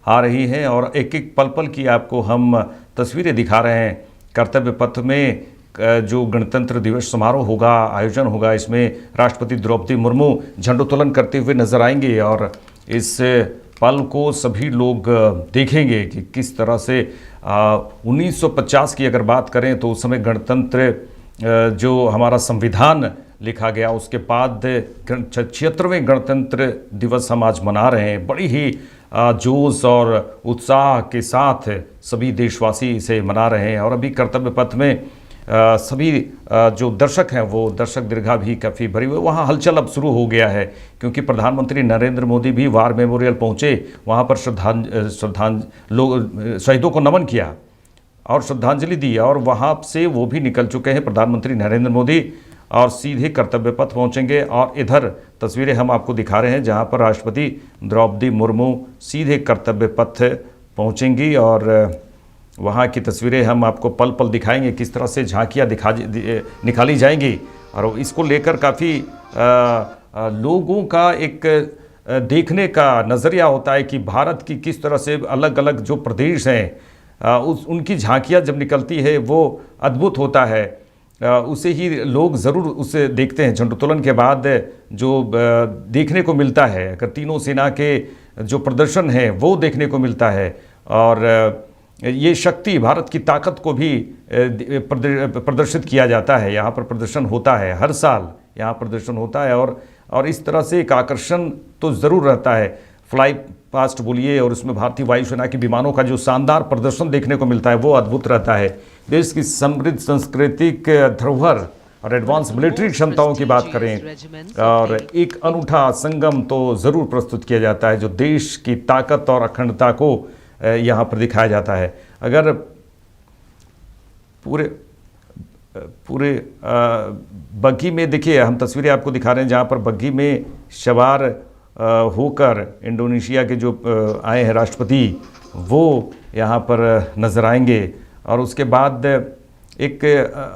आ रही हैं और एक एक पल पल की आपको हम तस्वीरें दिखा रहे हैं। कर्तव्य पथ में जो गणतंत्र दिवस समारोह होगा, आयोजन होगा, इसमें राष्ट्रपति द्रौपदी मुर्मू झंडोत्तोलन करते हुए नजर आएंगे और इस पल को सभी लोग देखेंगे कि किस तरह से 1950 की अगर बात करें तो उस समय गणतंत्र जो हमारा संविधान लिखा गया, उसके बाद 76वें गणतंत्र दिवस हम आज मना रहे हैं। बड़ी ही जोश और उत्साह के साथ सभी देशवासी इसे मना रहे हैं और अभी कर्तव्य पथ में सभी जो दर्शक हैं वो दर्शक दीर्घा भी काफ़ी भरी हुई। वहाँ हलचल अब शुरू हो गया है क्योंकि प्रधानमंत्री नरेंद्र मोदी भी वार मेमोरियल पहुँचे, वहाँ पर शहीदों को नमन किया और श्रद्धांजलि दी और वहाँ से वो भी निकल चुके हैं प्रधानमंत्री नरेंद्र मोदी और सीधे कर्तव्य पथ पहुँचेंगे। और इधर तस्वीरें हम आपको दिखा रहे हैं जहाँ पर राष्ट्रपति द्रौपदी मुर्मू सीधे कर्तव्य पथ पहुँचेंगी और वहाँ की तस्वीरें हम आपको पल पल दिखाएंगे, किस तरह से झांकियाँ निकाली जाएंगी और इसको लेकर काफ़ी लोगों का एक देखने का नज़रिया होता है कि भारत की किस तरह से अलग अलग जो प्रदेश हैं उनकी झांकियाँ जब निकलती है वो अद्भुत होता है। उसे ही लोग ज़रूर उसे देखते हैं। झंडोत्तोलन के बाद जो देखने को मिलता है, अगर तीनों सेना के जो प्रदर्शन है वो देखने को मिलता है और ये शक्ति भारत की ताकत को भी प्रदर्शित किया जाता है। यहाँ पर प्रदर्शन होता है, हर साल यहाँ प्रदर्शन होता है और इस तरह से एक आकर्षण तो ज़रूर रहता है। फ्लाई पास्ट बोलिए और उसमें भारतीय वायुसेना के विमानों का जो शानदार प्रदर्शन देखने को मिलता है वो अद्भुत रहता है। देश की समृद्ध सांस्कृतिक धरोहर और एडवांस मिलिट्री क्षमताओं की बात करें और एक अनूठा संगम तो ज़रूर प्रस्तुत किया जाता है जो देश की ताकत और अखंडता को यहाँ पर दिखाया जाता है। अगर पूरे बग्घी में देखिए, हम तस्वीरें आपको दिखा रहे हैं जहाँ पर बग्घी में सवार होकर इंडोनेशिया के जो आए हैं राष्ट्रपति वो यहाँ पर नज़र आएंगे और उसके बाद एक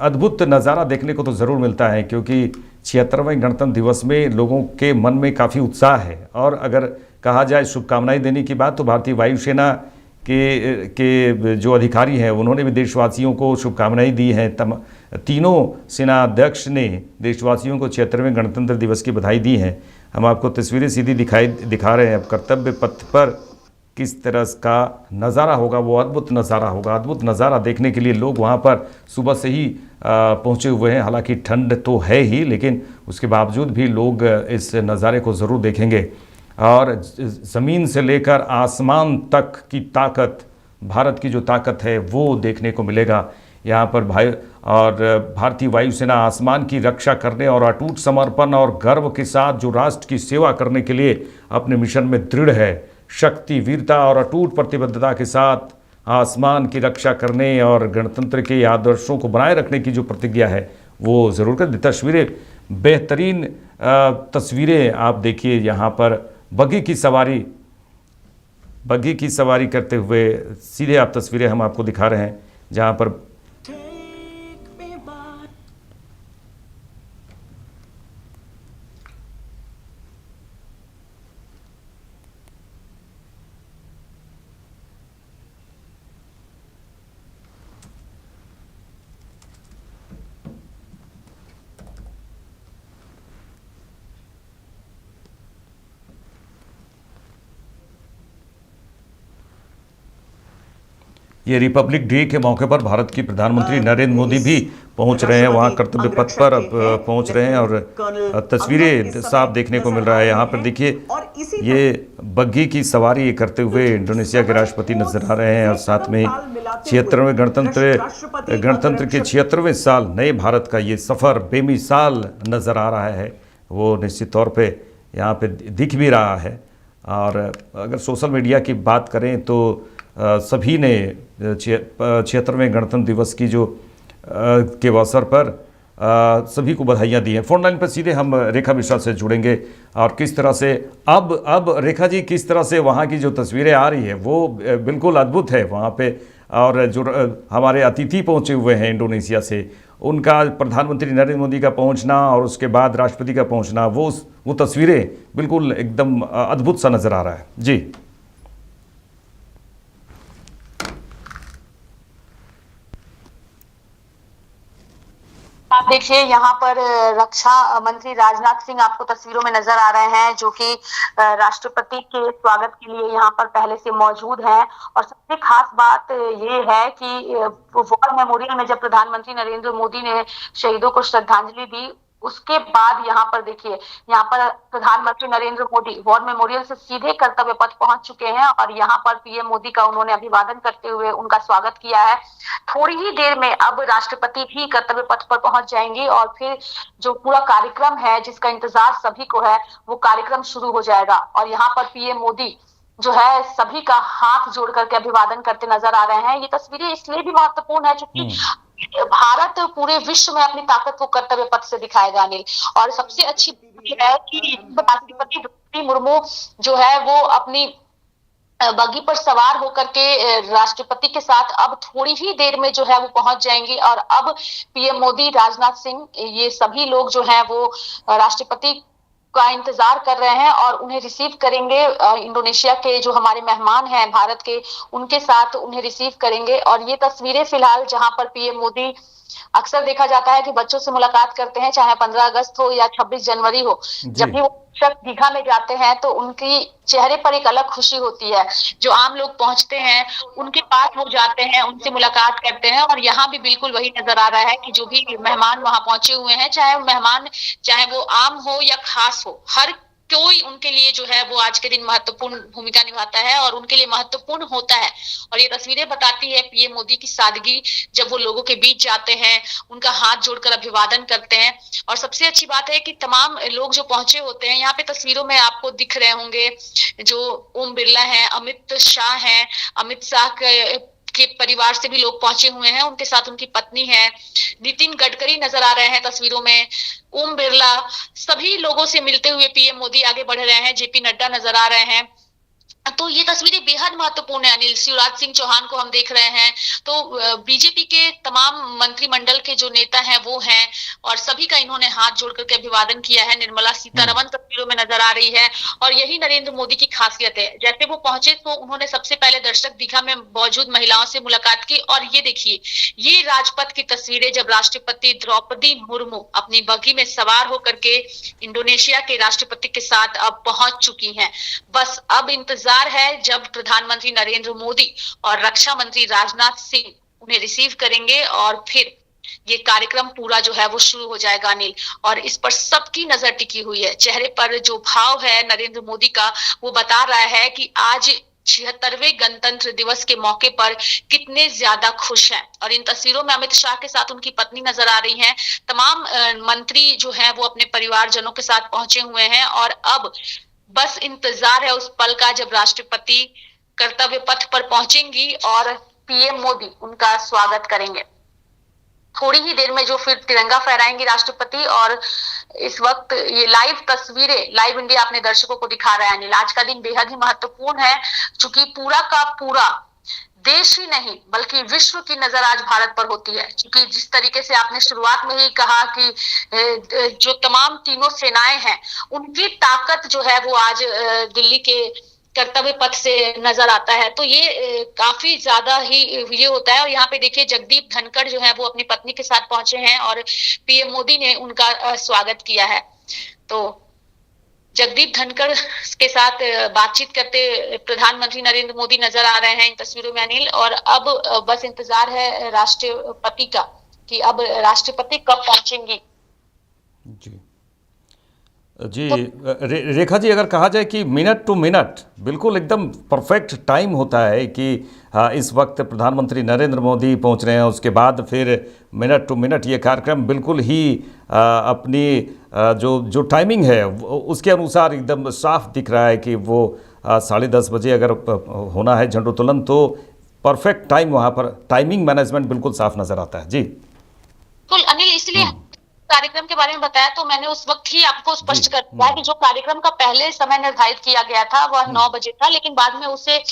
अद्भुत नज़ारा देखने को तो ज़रूर मिलता है क्योंकि 76वें गणतंत्र दिवस में लोगों के मन में काफ़ी उत्साह है। और अगर कहा जाए शुभकामनाएं देने की बात तो भारतीय वायुसेना के जो अधिकारी हैं उन्होंने भी देशवासियों को शुभकामनाएं दी हैं। तीनों सेना अध्यक्ष ने देशवासियों को 76वें गणतंत्र दिवस की बधाई दी हैं। हम आपको तस्वीरें सीधी दिखा रहे हैं। अब कर्तव्य पथ पर किस तरह का नज़ारा होगा, वो अद्भुत नज़ारा होगा। अद्भुत नज़ारा देखने के लिए लोग वहाँ पर सुबह से ही पहुँचे हुए हैं। हालांकि ठंड तो है ही, लेकिन उसके बावजूद भी लोग इस नज़ारे को ज़रूर देखेंगे और ज़मीन से लेकर आसमान तक की ताकत, भारत की जो ताकत है वो देखने को मिलेगा यहाँ पर। भारतीय वायुसेना आसमान की रक्षा करने और अटूट समर्पण और गर्व के साथ जो राष्ट्र की सेवा करने के लिए अपने मिशन में दृढ़ है, शक्ति, वीरता और अटूट प्रतिबद्धता के साथ आसमान की रक्षा करने और गणतंत्र के आदर्शों को बनाए रखने की जो प्रतिज्ञा है वो ज़रूर कर। तस्वीरें, बेहतरीन तस्वीरें आप देखिए यहाँ पर बग्घी की सवारी करते हुए सीधे आप तस्वीरें हम आपको दिखा रहे हैं जहाँ पर ये रिपब्लिक डे के मौके पर भारत की प्रधानमंत्री नरेंद्र मोदी भी पहुंच रहे हैं, वहां कर्तव्य पथ पर अब पहुंच रहे हैं और तस्वीरें साफ देखने को मिल रहा है। यहाँ पर देखिए ये बग्घी की सवारी करते हुए इंडोनेशिया के राष्ट्रपति नजर आ रहे हैं और साथ में 76वें गणतंत्र के 76वें साल नए भारत का ये सफ़र बेमिसाल नज़र आ रहा है। वो निश्चित तौर पे यहाँ पे दिख भी रहा है। और अगर सोशल मीडिया की बात करें तो सभी ने 76वें गणतंत्र दिवस की जो के अवसर पर सभी को बधाइयाँ दी हैं। फोन लाइन पर सीधे हम रेखा मिश्रा से जुड़ेंगे और किस तरह से अब रेखा जी, किस तरह से वहाँ की जो तस्वीरें आ रही है वो बिल्कुल अद्भुत है वहाँ पे। और जो हमारे अतिथि पहुँचे हुए हैं इंडोनेशिया से, उनका प्रधानमंत्री नरेंद्र मोदी का पहुँचना और उसके बाद राष्ट्रपति का पहुँचना, वो तस्वीरें बिल्कुल एकदम अद्भुत सा नज़र आ रहा है। जी आप देखिए यहाँ पर रक्षा मंत्री राजनाथ सिंह आपको तस्वीरों में नजर आ रहे हैं, जो कि राष्ट्रपति के स्वागत के लिए यहाँ पर पहले से मौजूद हैं। और सबसे खास बात ये है कि वॉर मेमोरियल में जब प्रधानमंत्री नरेंद्र मोदी ने शहीदों को श्रद्धांजलि दी, उसके बाद यहाँ पर देखिए, यहाँ पर प्रधानमंत्री नरेंद्र मोदी वॉर मेमोरियल से सीधे कर्तव्य पथ पहुंच चुके हैं और यहाँ पर पीएम मोदी का उन्होंने अभिवादन करते हुए उनका स्वागत किया है। थोड़ी ही देर में अब राष्ट्रपति भी कर्तव्य पथ पर पहुंच जाएंगे और फिर जो पूरा कार्यक्रम है जिसका इंतजार सभी को है, वो कार्यक्रम शुरू हो जाएगा। और यहाँ पर पीएम मोदी जो है सभी का हाथ जोड़ करके अभिवादन करते नजर आ रहे हैं। ये तस्वीरें इसलिए भी महत्वपूर्ण है क्योंकि भारत पूरे विश्व में अपनी ताकत को कर्तव्य पथ से दिखाएगा अनिल। और सबसे अच्छी बात है कि राष्ट्रपति द्रौपदी मुर्मू जो है वो अपनी बग्गी पर सवार होकर के राष्ट्रपति के साथ अब थोड़ी ही देर में जो है वो पहुंच जाएंगे। और अब पीएम मोदी, राजनाथ सिंह, ये सभी लोग जो हैं वो राष्ट्रपति का इंतजार कर रहे हैं और उन्हें रिसीव करेंगे। इंडोनेशिया के जो हमारे मेहमान हैं भारत के, उनके साथ उन्हें रिसीव करेंगे। और ये तस्वीरें फिलहाल जहां पर पीएम मोदी, अक्सर देखा जाता है कि बच्चों से मुलाकात करते हैं, चाहे 15 अगस्त हो या 26 जनवरी हो, जब भी वो दीघा में जाते हैं तो उनकी चेहरे पर एक अलग खुशी होती है। जो आम लोग पहुंचते हैं उनके पास वो जाते हैं, उनसे मुलाकात करते हैं। और यहाँ भी बिल्कुल वही नजर आ रहा है कि जो भी मेहमान वहां पहुंचे हुए हैं, चाहे वो आम हो या खास हो, हर कोई उनके लिए जो है वो आज के दिन महत्वपूर्ण भूमिका निभाता है और उनके लिए महत्वपूर्ण होता है। और ये तस्वीरें बताती है पीएम मोदी की सादगी, जब वो लोगों के बीच जाते हैं, उनका हाथ जोड़कर अभिवादन करते हैं। और सबसे अच्छी बात है कि तमाम लोग जो पहुंचे होते हैं, यहाँ पे तस्वीरों में आपको दिख रहे होंगे जो ओम बिरला हैं, अमित शाह हैं, अमित शाह के परिवार से भी लोग पहुंचे हुए हैं, उनके साथ उनकी पत्नी है, नितिन गडकरी नजर आ रहे हैं तस्वीरों में, ओम बिरला, सभी लोगों से मिलते हुए पीएम मोदी आगे बढ़ रहे हैं, जेपी नड्डा नजर आ रहे हैं। तो ये तस्वीरें बेहद महत्वपूर्ण है अनिल। शिवराज सिंह चौहान को हम देख रहे हैं, तो बीजेपी के तमाम मंत्रिमंडल के जो नेता हैं वो हैं और सभी का इन्होंने हाथ जोड़ करके अभिवादन किया है। निर्मला सीतारमण तस्वीरों में नजर आ रही है और यही नरेंद्र मोदी की खासियत है। जैसे वो पहुंचे तो उन्होंने सबसे पहले दर्शक दीघा में मौजूद महिलाओं से मुलाकात की। और ये देखिए, ये राजपथ की तस्वीरें जब राष्ट्रपति द्रौपदी मुर्मू अपनी बग्गी में सवार होकर के इंडोनेशिया के राष्ट्रपति के साथ अब पहुंच चुकी हैं। बस अब इंतजार है जब प्रधानमंत्री नरेंद्र मोदी और रक्षा मंत्री राजनाथ सिंह उन्हें रिसीव करेंगे और फिर ये कार्यक्रम पूरा जो है वो शुरू हो जाएगा अनिल। और इस पर सबकी नजर टिकी हुई है। चेहरे पर जो भाव है नरेंद्र मोदी का, वो बता रहा है कि आज 76वें गणतंत्र दिवस के मौके पर कितने ज्यादा खुश हैं। और इन तस्वीरों में अमित शाह के साथ उनकी पत्नी नजर आ रही हैं। तमाम मंत्री जो हैं वो अपने परिवारजनों के साथ पहुंचे हुए हैं और अब बस इंतजार है उस पल का जब राष्ट्रपति कर्तव्य पथ पर पहुंचेंगी और पीएम मोदी उनका स्वागत करेंगे। थोड़ी ही देर में जो फिर तिरंगा फहराएंगे राष्ट्रपति। और इस वक्त ये लाइव तस्वीरें, लाइव इंडिया अपने दर्शकों को दिखा रहा है अनिल। आज का दिन बेहद ही महत्वपूर्ण है क्योंकि पूरा का पूरा देश ही नहीं बल्कि विश्व की नजर आज भारत पर होती है। क्योंकि जिस तरीके से आपने शुरुआत में ही कहा कि जो तमाम तीनों सेनाएं हैं उनकी ताकत जो है वो आज दिल्ली के कर्तव्य पथ से नजर आता है, तो ये काफी ज्यादा ही ये होता है। और यहाँ पे देखिए जगदीप धनखड़ जो है वो अपनी पत्नी के साथ पहुंचे हैं और पीएम मोदी ने उनका स्वागत किया है। तो जगदीप धनखड़ के साथ बातचीत करते प्रधानमंत्री नरेंद्र मोदी नजर आ रहे हैं इन तस्वीरों में अनिल। और अब बस इंतजार है राष्ट्रपति का कि अब राष्ट्रपति कब पहुंचेंगी। जी रेखा जी, अगर कहा जाए कि मिनट टू मिनट बिल्कुल एकदम परफेक्ट टाइम होता है कि इस वक्त प्रधानमंत्री नरेंद्र मोदी पहुंच रहे हैं, उसके बाद फिर मिनट टू मिनट ये कार्यक्रम बिल्कुल ही अपनी जो टाइमिंग है उसके अनुसार एकदम साफ दिख रहा है कि वो 10:30 बजे अगर होना है झंडोत्तोलन तो परफेक्ट टाइम वहाँ पर टाइमिंग मैनेजमेंट बिल्कुल साफ नज़र आता है। जी बिल्कुल अनिल, इसलिए कार्यक्रम के बारे में बताया तो मैंने उस वक्त ही आपको स्पष्ट कर दिया कि जो कार्यक्रम का पहले समय निर्धारित किया गया था वह 9 बजे था, लेकिन बाद में उसे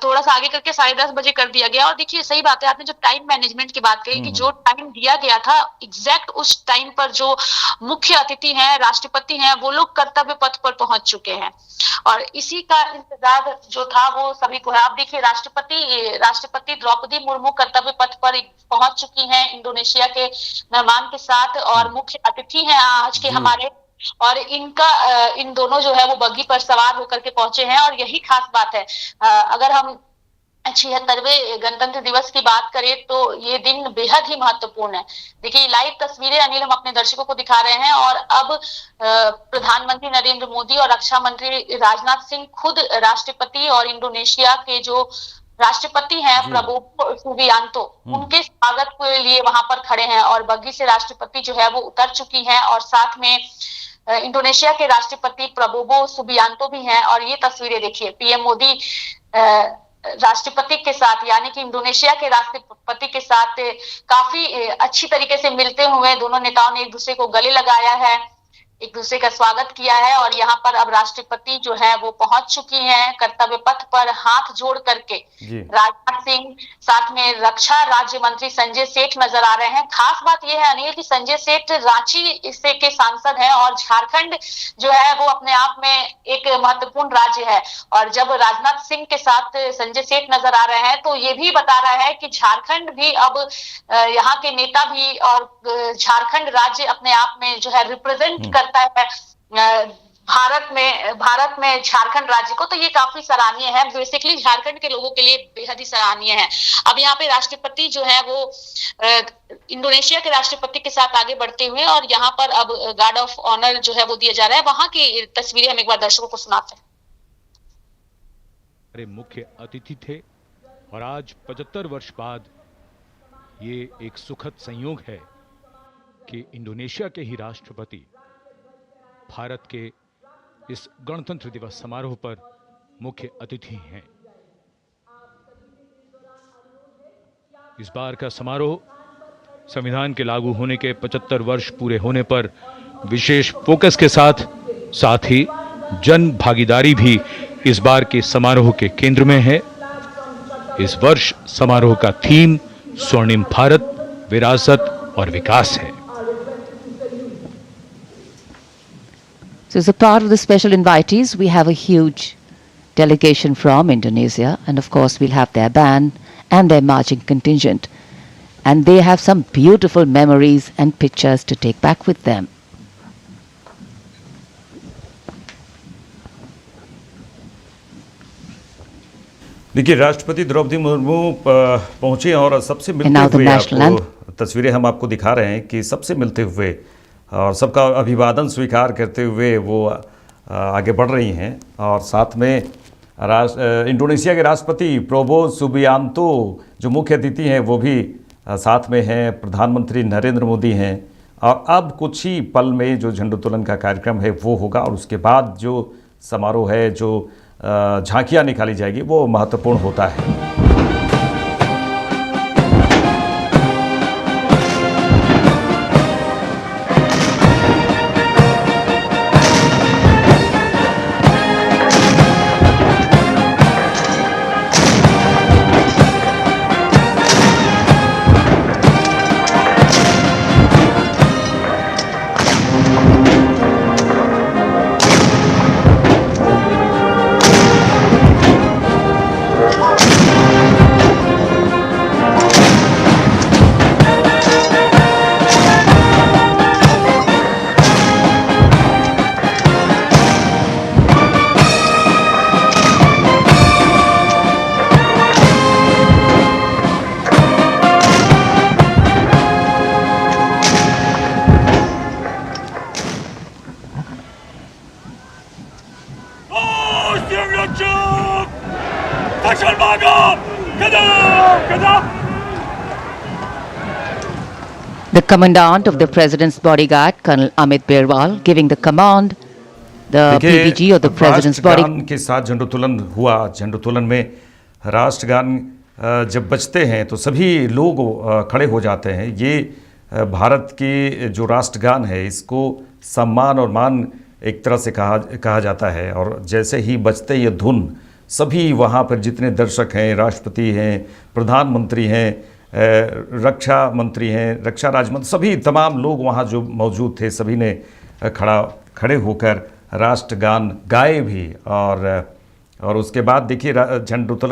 थोड़ा सा आगे करके 10:30 बजे कर दिया गया। और देखिए सही बात है, आपने जो टाइम मैनेजमेंट की बात कही कि जो टाइम दिया गया था एग्जैक्ट उस टाइम पर जो मुख्य अतिथि हैं, राष्ट्रपति हैं, वो लोग कर्तव्य पथ पर पहुंच चुके हैं और इसी का इंतजार जो था वो सभी को है। आप देखिए राष्ट्रपति द्रौपदी मुर्मू कर्तव्य पथ पर पहुंच चुकी हैं इंडोनेशिया के मेहमान के साथ और मुख्य अतिथि हैं आज के हमारे, और इन दोनों जो है वो बग्गी पर सवार होकर के पहुंचे हैं। और यही खास बात है, अगर हम 76वें गणतंत्र दिवस की बात करें तो ये दिन बेहद ही महत्वपूर्ण है। देखिए लाइव तस्वीरें अनिल हम अपने दर्शकों को दिखा रहे हैं और अब प्रधानमंत्री नरेंद्र मोदी और रक्षा मंत्री राजनाथ सिंह खुद राष्ट्रपति और इंडोनेशिया के जो राष्ट्रपति हैं प्रबोवो सुबियांतो, उनके स्वागत के लिए वहां पर खड़े हैं और बग्गी से राष्ट्रपति जो है वो उतर चुकी हैं और साथ में इंडोनेशिया के राष्ट्रपति प्रबोवो सुबियांतो भी हैं। और ये तस्वीरें देखिए, पीएम मोदी राष्ट्रपति के साथ यानी कि इंडोनेशिया के राष्ट्रपति के साथ काफी अच्छी तरीके से मिलते हुए दोनों नेताओं ने एक दूसरे को गले लगाया है, एक दूसरे का स्वागत किया है। और यहाँ पर अब राष्ट्रपति जो है वो पहुंच चुकी हैं कर्तव्य पथ पर हाथ जोड़ करके। राजनाथ सिंह साथ में रक्षा राज्य मंत्री संजय सेठ नजर आ रहे हैं। खास बात यह है अनिल कि संजय सेठ रांची से के सांसद हैं और झारखंड जो है वो अपने आप में एक महत्वपूर्ण राज्य है। और जब राजनाथ सिंह के साथ संजय सेठ नजर आ रहे हैं तो ये भी बता रहा है कि झारखंड भी अब यहाँ के नेता भी और झारखंड राज्य अपने आप में जो है रिप्रेजेंट करता है भारत में झारखंड राज्य को। तो ये काफी सराहनीय है, बेसिकली झारखंड के लोगों के लिए बेहद ही सराहनीय है। अब यहाँ पे राष्ट्रपति जो है वो इंडोनेशिया के राष्ट्रपति के साथ आगे बढ़ते हुए और यहाँ पर अब गार्ड ऑफ ऑनर जो है वो दिया जा रहा है। वहां की तस्वीरें हम एक बार दर्शकों को सुनाते हैं। मुख्य अतिथि थे और आज 75 वर्ष बाद ये एक सुखद संयोग है कि इंडोनेशिया के ही राष्ट्रपति भारत के इस गणतंत्र दिवस समारोह पर मुख्य अतिथि हैं। इस बार का समारोह संविधान के लागू होने के 75 वर्ष पूरे होने पर विशेष फोकस के साथ ही जन भागीदारी भी इस बार के समारोह के केंद्र में है। इस वर्ष समारोह का थीम स्वर्णिम भारत, विरासत और विकास है। So as a part of the special invitees, we have a huge delegation from Indonesia, and of course we'll have their band and their marching contingent, and they have some beautiful memories and pictures to take back with them. देखिए राष्ट्रपति द्रौपदी मुर्मू पहुंचे और सबसे मिलते हुए आपको तस्वीरें हम आपको दिखा रहे हैं कि सबसे मिलते हुए और सबका अभिवादन स्वीकार करते हुए वो आगे बढ़ रही हैं। और साथ में इंडोनेशिया के राष्ट्रपति प्रबोवो सुबियांतो जो मुख्य अतिथि हैं वो भी साथ में हैं, प्रधानमंत्री नरेंद्र मोदी हैं। और अब कुछ ही पल में जो झंडोत्तोलन का कार्यक्रम है वो होगा और उसके बाद जो समारोह है, जो झांकियाँ निकाली जाएगी, वो महत्वपूर्ण होता है। The commandant of the president's bodyguard, Colonel Amit Berwal, giving the command, the PBG of the president's bodyguard के साथ झंडोत्तोलन हुआ। झंडोत्तोलन में राष्ट्रगान जब बजते हैं तो सभी लोग खड़े हो जाते हैं। ये भारत के जो राष्ट्रगान है इसको सम्मान और मान एक तरह से कहा जाता है। और जैसे ही बजते ये धुन, सभी वहाँ पर जितने दर्शक हैं, राष्ट्रपति हैं, प्रधानमंत्री हैं, रक्षा मंत्री हैं, रक्षा राज्य मंत्री, सभी तमाम लोग वहाँ जो मौजूद थे, सभी ने खड़े होकर राष्ट्रगान गाए भी। और उसके बाद देखिए झंडोत्तोलन